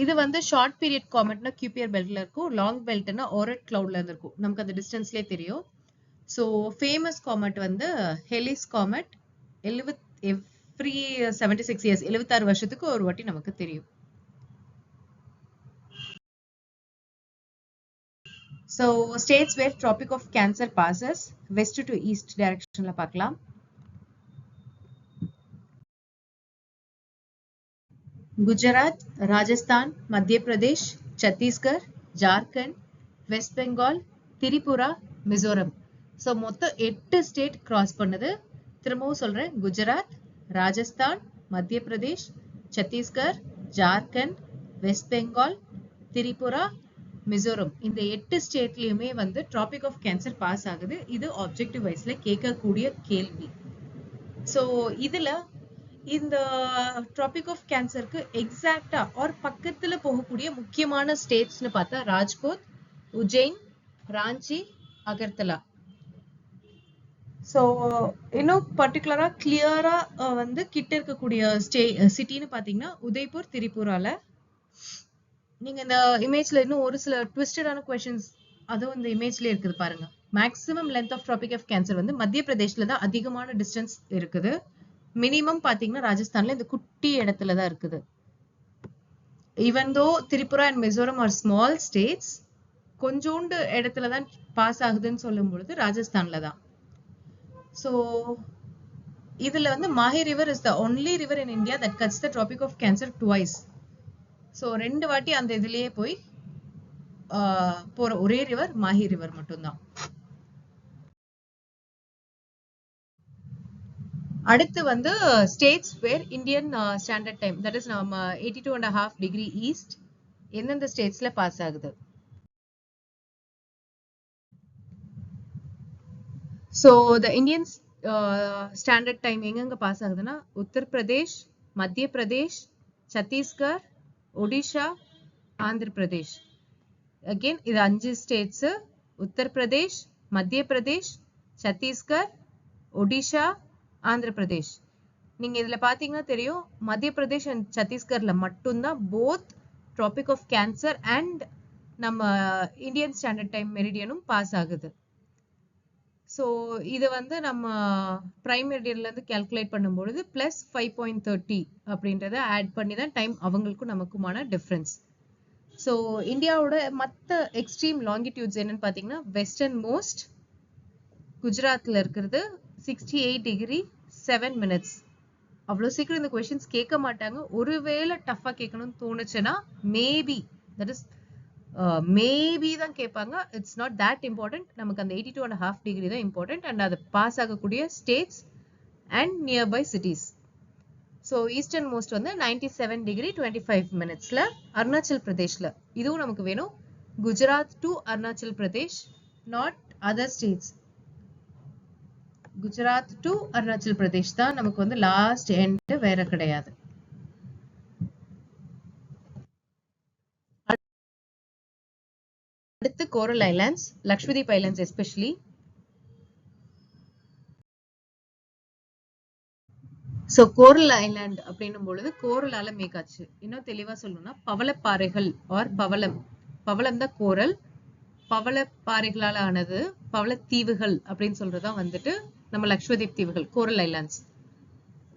இது வந்து ஷார்ட் பீரியட் காமெட்னா கியூபியர் பெல்ட்ல இருக்கும், லாங் பெல்ட்னா ஓரட் கிளவுட்ல இருக்கும். நமக்கு அந்த டிஸ்டன்ஸ்லேயே தெரியும். ஸோ ஃபேமஸ் காமெட் வந்து ஹெலிஸ் காமெட். எவ்ரி 76 இயர்ஸ் 76 வருஷத்துக்கு ஒரு வாட்டி நமக்கு தெரியும். So states where tropic of cancer passes west to east டைரக்ஷன்ல பார்க்கலாம். குஜராத், ராஜஸ்தான், மத்திய பிரதேஷ், சத்தீஸ்கர், ஜார்க்கண்ட், வெஸ்ட் பெங்கால், திரிபுரா, மிசோரம். ஸோ மொத்தம் 8 ஸ்டேட் கிராஸ் பண்ணுது. திரும்பவும் சொல்றேன், குஜராத், ராஜஸ்தான், மத்திய பிரதேஷ், சத்தீஸ்கர், ஜார்க்கண்ட், வெஸ்ட் பெங்கால், திரிபுரா, மிசோரம். இந்த 8 ஸ்டேட்லயுமே வந்து ட்ராபிக் ஆஃப் கேன்சர் பாஸ் ஆகுது. இது ஆப்ஜெக்டிவ் வைஸ்ல கேட்கக்கூடிய கேள்வி. ஸோ இதுல இந்த ட்ராபிக் ஆஃப் கேன்சருக்கு எக்ஸாக்டா ஆர் பக்கத்துல போகக்கூடிய முக்கியமான ஸ்டேட்ஸ்னு பார்த்தா ராஜ்கோட், உஜ்ஜைன், ராஞ்சி, அகர்தலா. ஸோ இன்னும் பர்டிகுலரா கிளியரா வந்து கிட்ட இருக்கக்கூடிய சிட்டின்னு பாத்தீங்கன்னா உதய்பூர், திரிபுரால. நீங்க இந்த இமேஜ்ல இன்னும் ஒரு சில ட்விஸ்டடான கொஸ்டின்ஸ் அதுவும் இந்த இமேஜ்ல இருக்குது பாருங்க. Maximum length of tropic of cancer வந்து மத்திய பிரதேஷ்ல தான் அதிகமான டிஸ்டன்ஸ் இருக்குது. மினிமம் பாத்தீங்கன்னா ராஜஸ்தான்ல இந்த குட்டி இடத்துல தான் இருக்குது. Even though Tripura and Mizoram are small states, கொஞ்சோண்டு இடத்துல தான் பாஸ் ஆகுதுன்னு சொல்லும் பொழுது ராஜஸ்தான்ல தான். ஸோ இதுல வந்து Mahi river is the only river in India that cuts the tropic of cancer twice. So 2 வாட்டி அந்த இதுலயே போய் போற ஒரே ரிவர் மாஹி ரிவர் மட்டும்தான். அடுத்து வந்து states where Indian standard time that is நம்ம 82.5 டிகிரி ஈஸ்ட் எந்தெந்த ஸ்டேட்ஸ்ல பாஸ் ஆகுது. So the Indian standard time எங்கெங்க பாஸ் ஆகுதுன்னா உத்தரப்பிரதேஷ், மத்திய பிரதேஷ், சத்தீஸ்கர், ஒடிஷா, ஆந்திர பிரதேஷ். அகெயின் இது 5 ஸ்டேட்ஸ். உத்தரப்பிரதேஷ், மத்திய பிரதேஷ், சத்தீஸ்கர், ஒடிஷா, ஆந்திர பிரதேஷ். நீங்க இதுல பாத்தீங்கன்னா தெரியும், மத்திய பிரதேஷ் அண்ட் சத்தீஸ்கர்ல மட்டும்தான் both tropic of cancer and நம்ம இந்தியன் ஸ்டாண்டர்ட் டைம் மெரிடியனும் பாஸ் ஆகுது. ஸோ இது வந்து நம்ம பிரைம் மெரிடியன்ல இருந்து கால்குலேட் பண்ணும்பொழுது பிளஸ் 5.30 அப்படின்றத ஆட் பண்ணி தான் டைம் அவங்களுக்கும் நமக்குமான டிஃபரன்ஸ். ஸோ இந்தியாவோட மற்ற எக்ஸ்ட்ரீம் லாங்கிடியூட்ஸ் என்னன்னு பாத்தீங்கன்னா வெஸ்டர்ன் மோஸ்ட் குஜராத்ல இருக்கிறது 68 டிகிரி 7 மினிட்ஸ். அவ்வளவு சீக்கிரம் இந்த கொஸ்டின்ஸ் கேட்க மாட்டாங்க. ஒருவேளை டஃபா கேட்கணும்னு தோணுச்சுன்னா மேபி தட் இஸ் மேபி தான் கேட்பாங்க. It's not that important. நமக்கு அந்த 82.5 டிகிரி தான் இம்பார்ட்டன்ட் அண்ட் அது பாஸ் ஆகக்கூடிய states and nearby cities. So eastern most வந்து 97 டிகிரி 25 மினிட்ஸ்ல அருணாச்சல் பிரதேஷ்ல. இதுவும் நமக்கு வேணும். Gujarat to Arunachal Pradesh, not other states. Gujarat to Arunachal Pradesh தான் நமக்கு வந்து லாஸ்ட் எண்ட், வேற கிடையாது. அடுத்து கோரல் ஐலாண்ட்ஸ், லக்ஷ்மதீப் ஐலாண்ட்ஸ் எஸ்பெஷலி. ஸோ கோரல் ஐலாண்ட் அப்படின்னும் பொழுது கோரலால மேகாச்சு. இன்னும் தெளிவா சொல்லணும்னா பவளப்பாறைகள் ஆர் பவளம். பவளம் தான் கோரல், பவளப்பாறைகளால் ஆனது பவளத்தீவுகள் அப்படின்னு சொல்றதுதான் வந்துட்டு நம்ம லக்ஷ்மதீப் தீவுகள், coral islands.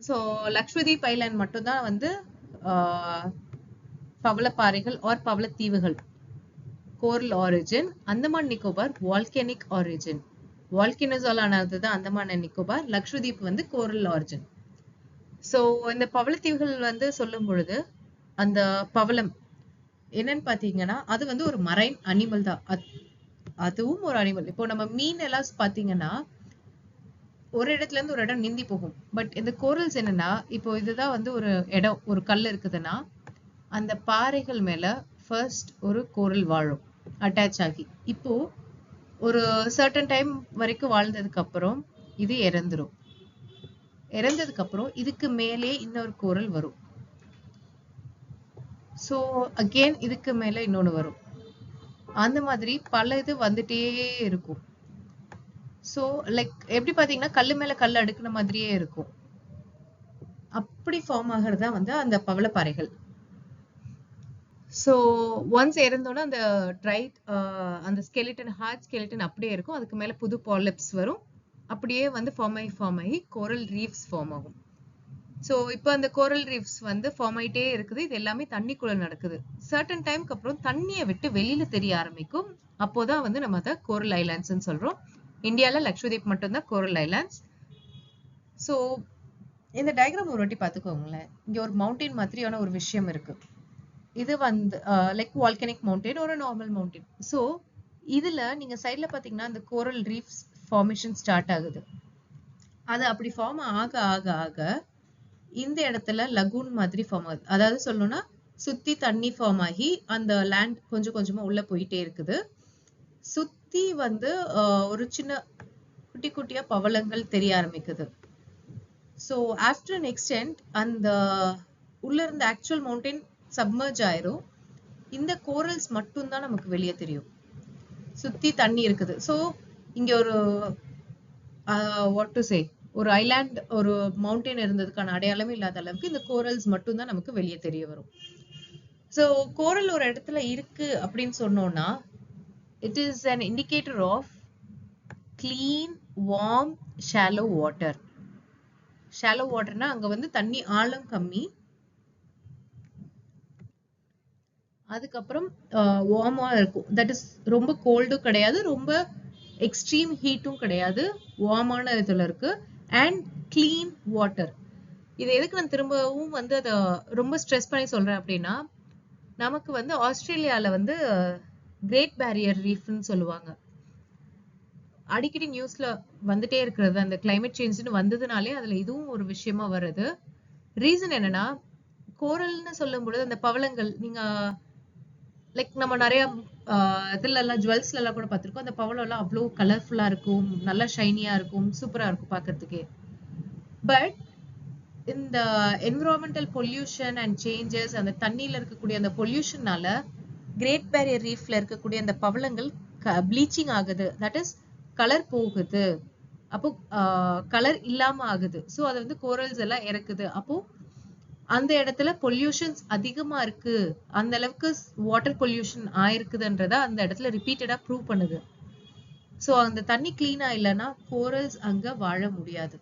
So Lakshadweep island மட்டும்தான் வந்து பவளப்பாறைகள் ஆர் பவளத்தீவுகள் coral origin. Andaman Nicobar volcanic origin. வால்கேனோஸால் ஆனதுதான் அந்தமான் அண்ட் நிக்கோபார். லக்ஷ்மதீப் வந்து கோரல் ஆரிஜின். ஸோ இந்த பவளத்தீவுகள் வந்து சொல்லும் பொழுது அந்த பவளம் என்னன்னு பாத்தீங்கன்னா அது வந்து ஒரு மரைன் அனிமல் தான். அதுவும் ஒரு அனிமல். இப்போ நம்ம மீன் எல்லாம் பாத்தீங்கன்னா ஒரு இடத்துல இருந்து ஒரு இடம் நீந்தி போகும். பட் இந்த கோரல்ஸ் என்னன்னா, இப்போ இதுதான் வந்து ஒரு இடம், ஒரு கல் இருக்குதுன்னா அந்த பாறைகள் மேல ஃபர்ஸ்ட் ஒரு கோரல் வாழும் அட்டாச் ஆகி. இப்போ ஒரு சர்டன் டைம் வரைக்கும் வாழ்ந்ததுக்கு அப்புறம் இது இறந்துரும். இறந்ததுக்கு அப்புறம் இதுக்கு மேலே இன்னொரு கோரல் வரும். சோ அகெயின் இதுக்கு மேல இன்னொன்னு வரும். அந்த மாதிரி பல இது வந்துட்டே இருக்கும். சோ லைக் எப்படி பாத்தீங்கன்னா கல்லு மேல கல் அடுக்குன மாதிரியே இருக்கும். அப்படி ஃபார்ம் ஆகுறதா வந்து அந்த பவளப்பாறைகள். சோ ஒன்ஸ் இறந்தோன்னா அந்த ட்ரைட் அந்த ஸ்கெலிட்டன் ஹார்ட் ஸ்கெலிட்டன் அப்படியே இருக்கும். அதுக்கு மேல புது பாலிப்ஸ் வரும். அப்படியே வந்து ஃபார்ம் ஆகி கோரல் ரீஃப்ஸ் ஃபார்ம் ஆகும். சோ இப்போ அந்த கோரல் ரீஃப்ஸ் வந்து ஃபார்ம் ஆயிட்டே இருக்குது. இது எல்லாமே தண்ணிக்குள்ள நடக்குது. சர்டன் டைம்க்கு அப்புறம் தண்ணியை விட்டு வெளியில தெரிய ஆரம்பிக்கும். அப்போதான் வந்து நம்ம அதை கோரல் ஐலாண்ட்ஸ்ன்னு சொல்றோம். இந்தியால லக்ஷதீப் மட்டும்தான் கோரல் ஐலாண்ட்ஸ். சோ இந்த டயக்ராம் ஒரு வாட்டி பாத்துக்கோங்களேன். இங்க ஒரு மவுண்டைன் மாதிரியான ஒரு விஷயம் இருக்கு. இது வந்து லைக் வால்கனிக் மவுண்டைன் ஒரு நார்மல் மவுண்டைன். சோ இதுல நீங்க சைட்ல பாத்தீங்கன்னா இந்த கோரல் ரீஃப்ஸ் ஃபார்மேஷன் ஸ்டார்ட் ஆகுது. அது அப்படி ஃபார்ம் ஆக ஆக ஆக இந்த இடத்துல லகூன் மாதிரி ஃபார்ம் ஆகுது. அதாவது சொல்லணும்னா சுத்தி தண்ணி ஃபார்ம் ஆகி அந்த லேண்ட் கொஞ்சம் கொஞ்சமா உள்ள போயிட்டே இருக்குது. சுத்தி வந்து ஒரு சின்ன குட்டி குட்டியா பவளங்கள் தெரிய ஆரம்பிக்குது. சோ ஆஃப்டர் an extent அந்த உள்ள இருந்த ஆக்சுவல் மவுண்டைன் சப்மர்ஜ் ஆயிரும். இந்த கோரல்ஸ் மட்டும் தான் நமக்கு வெளியே தெரியும். சுத்தி தண்ணி இருக்குது. சோ இங்க ஒரு வாட் டு சே ஒரு ஐலாண்ட் ஒரு மவுண்டைன் இருந்ததுக்கான அடையாளமே இல்லாத அளவுக்கு இந்த கோரல்ஸ் மட்டும் தான் நமக்கு வெளியே தெரிய வரும். சோ கோரல் ஒரு இடத்துல இருக்கு அப்படின்னு சொன்னோம்னா it is an indicator of clean warm shallow water. shallow waterனா அங்க வந்து தண்ணி ஆழம் கம்மி. அதுக்கப்புறம் வார்மா இருக்கும். தட் இஸ் ரொம்ப கோல்டும் கிடையாது, ரொம்ப எக்ஸ்ட்ரீம் ஹீட்டும் கிடையாது, வார்மான இதுல இருக்கு. And clean water. இது எதுக்கு நான் திரும்பவும் வந்து அதை ரொம்ப ஸ்ட்ரெஸ் பண்ணி சொல்றேன் அப்படின்னா, நமக்கு வந்து ஆஸ்திரேலியால வந்து கிரேட் பேரியர் ரீஃப்னு சொல்லுவாங்க. அடிக்கடி நியூஸ்ல வந்துட்டே இருக்கிறது அந்த கிளைமேட் சேஞ்ச்னு வந்ததுனாலே அதுல இதுவும் ஒரு விஷயமா வருது. ரீசன் என்னன்னா கோரல்னு சொல்லும் பொழுது அந்த பவளங்கள் நீங்க லைக் நம்ம நிறைய இதுல எல்லாம் ஜுவல்ஸ்ல எல்லாம் கூட பார்த்திருக்கோம். அந்த பவளம் எல்லாம் அவ்வளவு கலர்ஃபுல்லா இருக்கும், நல்லா ஷைனியா இருக்கும், சூப்பரா இருக்கும் பாக்குறதுக்கே. பட் இந்த என்விரான்மெண்டல் பொல்யூஷன் அண்ட் சேஞ்சஸ், அந்த தண்ணியில இருக்கக்கூடிய அந்த பொல்யூஷனால கிரேட் பேரியர் ரீஃப்ல இருக்கக்கூடிய அந்த பவளங்கள் ப்ளீச்சிங் ஆகுது. தட் இஸ் கலர் போகுது. அப்போ கலர் இல்லாம ஆகுது. சோ அது வந்து கோரல்ஸ் எல்லாம் இறக்குது. அப்போ அந்த இடத்துல பொல்யூஷன்ஸ் அதிகமா இருக்கு, அந்த அளவுக்கு வாட்டர் பொல்யூஷன் ஆயிருக்குதுன்றத அந்த இடத்துல ரிப்பீட்டடா ப்ரூவ் பண்ணுது. சோ அந்த தண்ணி கிளீனா இல்லைன்னா கோரல்ஸ் அங்க வாழ முடியாது.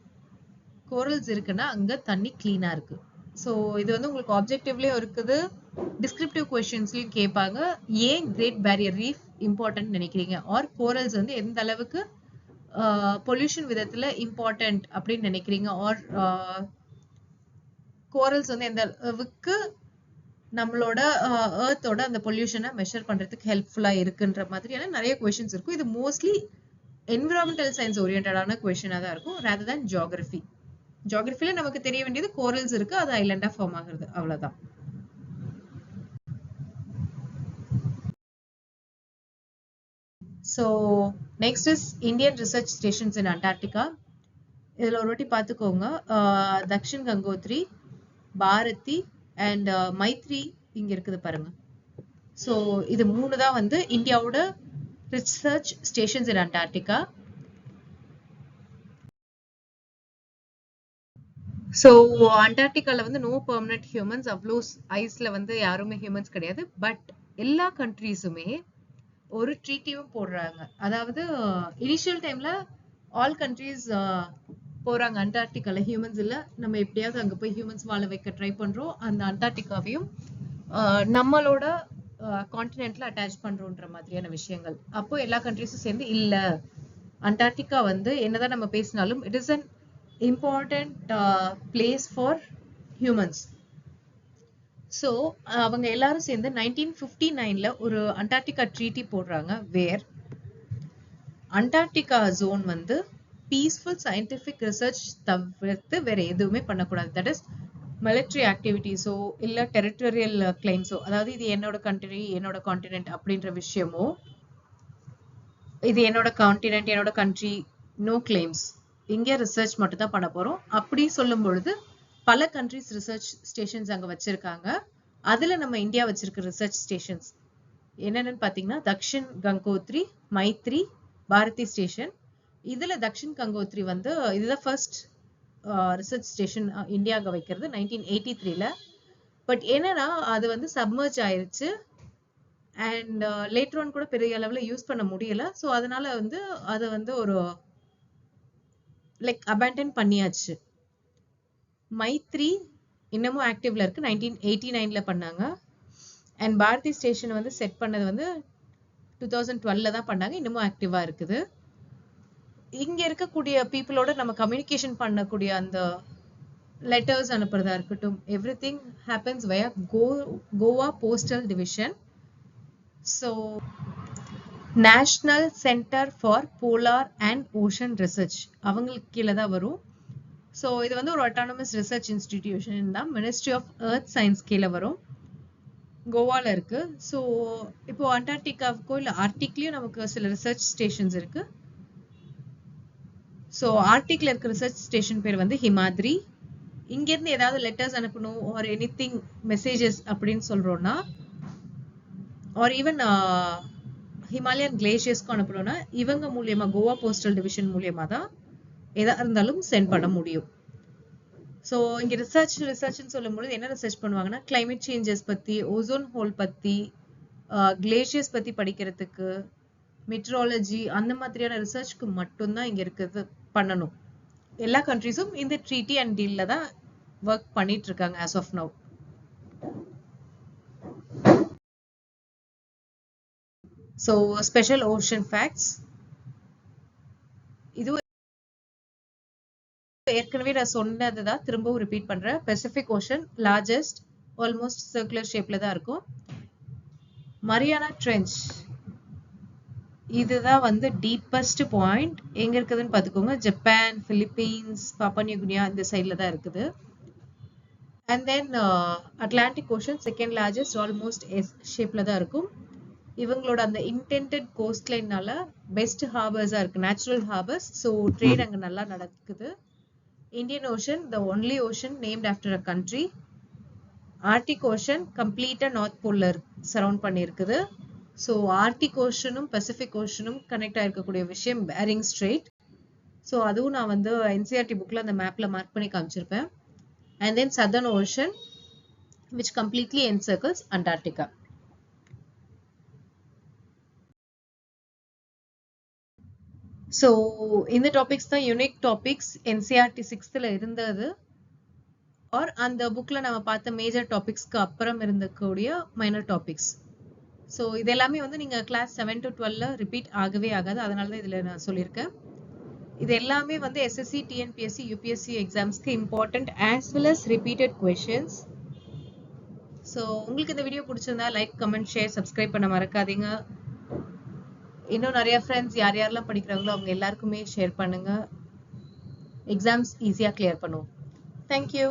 கோரல்ஸ் இருக்குன்னா அங்க தண்ணி கிளீனா இருக்கு. சோ இது வந்து உங்களுக்கு ஆப்ஜெக்டிவ்லயும் இருக்குது, டிஸ்கிரிப்டிவ் கொஸ்டின்ஸ்லயும் கேட்பாங்க. ஏன் கிரேட் பேரியர் ரீஃப் இம்பார்ட்டன்ட் நினைக்கிறீங்க, ஆர் கோரல்ஸ் வந்து எந்த அளவுக்கு பொல்யூஷன் விதத்துல இம்பார்ட்டன்ட் அப்படின்னு நினைக்கிறீங்க, ஆர் கோரல்ஸ் வந்து எந்த அளவுக்கு நம்மளோட எர்த்தோட அந்த பொல்யூஷனை மெஷர் பண்றதுக்கு ஹெல்ப்ஃபுல்லா இருக்குன்ற மாதிரியான நிறைய கொஸ்டின்ஸ் இருக்கும். இது மோஸ்ட்லி என்விரான்மெண்டல் சயின்ஸ் ஓரியன்டான கொஸ்டினா தான் இருக்கும், ரேதர் தேன் ஜியோகிராஃபி. ஜியோகிராஃபில நமக்கு தெரிய வேண்டியது கோரல்ஸ் இருக்கு, அது ஐலண்டா ஃபார்ம் ஆகுறது, அவ்வளவுதான். So next is Indian research stations in Antarctica. இதுல ஒரு வாட்டி பாத்துக்கோங்க, தக்ஷின் கங்கோத்ரி, பாரதி அண்ட் மைத்ரி இங்க இருக்குது பாருங்க. சோ இது மூணு தான் வந்து இந்தியாவோட research stations in Antarctica. So அண்டார்டிகால வந்து நோ பெர்மனன்ட் ஹியூமன்ஸ், அவ்வளோ ஐஸ்ல வந்து யாருமே ஹியூமன்ஸ் கிடையாது. பட் எல்லா கண்ட்ரீஸுமே ஒரு ட்ரீட்டியும் போடுறாங்க. அதாவது இனிஷியல் டைம்ல ஆல் கண்ட்ரீஸ் போறாங்க அண்டார்டிகால, ஹியூமன்ஸ் இல்ல, நம்ம எப்படியாவது அங்க போய் ஹியூமன்ஸ் வாழ வைக்க ட்ரை பண்றோம், அந்த அண்டார்டிகாவையும் நம்மளோட கான்டினென்ட்ல அட்டாச் பண்றோன்ற மாதிரியான விஷயங்கள். அப்போ எல்லா கண்ட்ரீஸும் சேர்ந்து இல்ல, அண்டார்டிகா வந்து என்னதான் நம்ம பேசினாலும் it is an important place for humans. So அவங்க எல்லாரும் சேர்ந்து 1959ல ஒரு அண்டார்டிகா ட்ரீட்டி போடுறாங்க, வேர் அண்டார்டிகா ஜோன் வந்து பீஸ்ஃபுல் சயின்டிபிக் ரிசர்ச் தவிர்த்து வேற எதுவுமே பண்ணக்கூடாது. தட் இஸ் மிலிட்ரி ஆக்டிவிட்டிஸோ இல்ல டெரிட்டோரியல் கிளைம்ஸோ, அதாவது இது என்னோட கண்ட்ரி என்னோட கான்டினென்ட் அப்படின்ற விஷயமோ, இது என்னோட கான்டினென்ட் என்னோட கண்ட்ரி, நோ கிளைம்ஸ், இங்க ரிசர்ச் மட்டும் தான் பண்ண போறோம். அப்படி சொல்லும் பொழுது பல கண்ட்ரிஸ் ரிசர்ச் ஸ்டேஷன்ஸ் அங்க வச்சிருக்காங்க. அதுல நம்ம இந்தியா வச்சிருக்க ரிசர்ச் ஸ்டேஷன்ஸ் என்னென்னு பாத்தீங்கன்னா தக்ஷின் கங்கோத்ரி, மைத்ரி, பாரதி ஸ்டேஷன், இதுல தக்ஷின் கங்கோத்ரி வந்து இதுதான் ஃபர்ஸ்ட் ரிசர்ச் ஸ்டேஷன் இந்தியாவுக்கு வைக்கிறது 1983ல. பட் என்னன்னா அது வந்து சப்மர்ஜ் ஆயிருச்சு அண்ட் லேட்டர் ஆன் கூட பெரிய அளவுல யூஸ் பண்ண முடியல. ஸோ அதனால வந்து அதை வந்து ஒரு லைக் அபேண்டன் பண்ணியாச்சு. மைத்ரி இன்னமும் ஆக்டிவ்ல இருக்கு, 1989ல பண்ணாங்க. அண்ட் பாரதி ஸ்டேஷன் வந்து செட் பண்ணது வந்து 2012ல தான் பண்ணாங்க, இன்னமும் ஆக்டிவா இருக்குது. இங்க இருக்கக்கூடிய பீப்புளோட நம்ம கம்யூனிகேஷன் பண்ணக்கூடிய அந்த லெட்டர்ஸ் அனுப்புறதா இருக்கட்டும், every thing happens via Goa postal division. So national centre for polar and ocean research அவங்களுக்கு கீழே தான் வரும். ஸோ இது வந்து ஒரு அட்டானமஸ் ரிசர்ச் இன்ஸ்டிடியூஷன் தான், மினிஸ்ட்ரி ஆஃப் எர்த் சயின்ஸ் கீழே வரும், கோவால இருக்கு. ஸோ இப்போ அண்டார்டிகாவுக்கோ இல்லை ஆர்டிக்லயும் நமக்கு சில ரிசர்ச் ஸ்டேஷன்ஸ் இருக்கு. ஸோ ஆர்டிக்ல இருக்க ரிசர்ச் ஸ்டேஷன் பேர் வந்து ஹிமாத்ரி. இங்கிருந்து ஏதாவது லெட்டர்ஸ் அனுப்பணும் ஆர் எனி திங் மெசேஜஸ் அப்படின்னு சொல்றோம்னா, ஆர் ஈவன் ஹிமாலயன் கிளேஷியர்ஸ்க்கும் அனுப்பணும்னா இவங்க மூலியமா கோவா போஸ்டல் டிவிஷன் மூலியமா தான் எதா இருந்தாலும் சென்ட் பண்ண முடியும். ஸோ இங்க ரிசர்ச்னு சொல்லும்போது என்ன ரிசர்ச் பண்ணுவாங்கன்னா, கிளைமேட் சேஞ்சஸ் பத்தி, ஓசோன் ஹோல் பத்தி, கிளேஷியர்ஸ் பத்தி படிக்கிறதுக்கு, மெட்ரோலஜி அந்த மாதிரியான ரிசர்ச்க்கு மட்டும்தான் இங்க இருக்கிறது பண்ணணும். எல்லா கண்ட்ரீஸும் இந்த ட்ரீட்டி அண்ட் டீல்ல தான் ஒர்க் பண்ணிட்டு இருக்காங்க as of now. So special ocean facts இது ஏற்கனவே நான் சொன்னதுதான், திரும்பவும் ரிப்பீட் பண்றேன். Pacific ocean largest, almost circular ஷேப்ல தான் இருக்கும். மரியானா ட்ரெஞ்ச் இதுதான் வந்து டீப்பஸ்ட் பாயிண்ட். எங்க இருக்குதுன்னு பாத்துக்கோங்க, Japan, Philippines, Papua New Guinea இந்த சைட்ல தான் இருக்குது. And then Atlantic ocean second largest, almost S ஷேப்ல தான் இருக்கும். இவங்களோட அந்த இன்டென்டட் கோஸ்ட் லைன்னால பெஸ்ட் ஹார்பர்ஸா இருக்கு, நேச்சுரல் ஹார்பர்ஸ். ஸோ ட்ரேட் அங்க நல்லா நடக்குது. Indian ocean the only ocean named after a country. Arctic ocean கம்ப்ளீட்டா நார்த் போல்ல சரவுண்ட் பண்ணியிருக்குது. ஸோ ஆர்டிக் ஓஷனும் பசிபிக் ஓஷனும் கனெக்ட் ஆயிருக்கக்கூடிய விஷயம் பேரிங் ஸ்ட்ரெயிட். ஸோ அதுவும் நான் வந்து என்சிஆர்டி புக்ல அந்த மேப்ல மார்க் பண்ணி காமிச்சிருப்பேன். And then southern ocean which completely encircles Antarctica. So இந்த டாபிக்ஸ் தான் யூனிக் டாபிக்ஸ் என்சிஆர்டி 6th இருந்தது, ஆர் அந்த புக்ல நம்ம பார்த்த மேஜர் டாபிக்ஸ்க்கு அப்புறம் இருந்தக்கூடிய மைனர் டாபிக்ஸ். ஸோ இது எல்லாமே வந்து நீங்க கிளாஸ் 7 to 12ல ரிப்பீட் ஆகவே ஆகாது, அதனால தான் இதுல நான் சொல்லியிருக்கேன். இது எல்லாமே வந்து எஸ்எஸ்சி, டிஎன்பிஎஸ்சி, யூபிஎஸ்சி எக்ஸாம்ஸ்க்கு important as well as repeated questions. So உங்களுக்கு இந்த வீடியோ பிடிச்சிருந்தா லைக், கமெண்ட், ஷேர், சப்ஸ்கிரைப் பண்ண மறக்காதீங்க. இன்னும் நிறைய ஃப்ரெண்ட்ஸ் யார் யாரெல்லாம் படிக்கிறாங்களோ அவங்க எல்லாருக்குமே ஷேர் பண்ணுங்க. எக்ஸாம்ஸ் ஈஸியா கிளியர் பண்ணுவோம். தேங்க்யூ.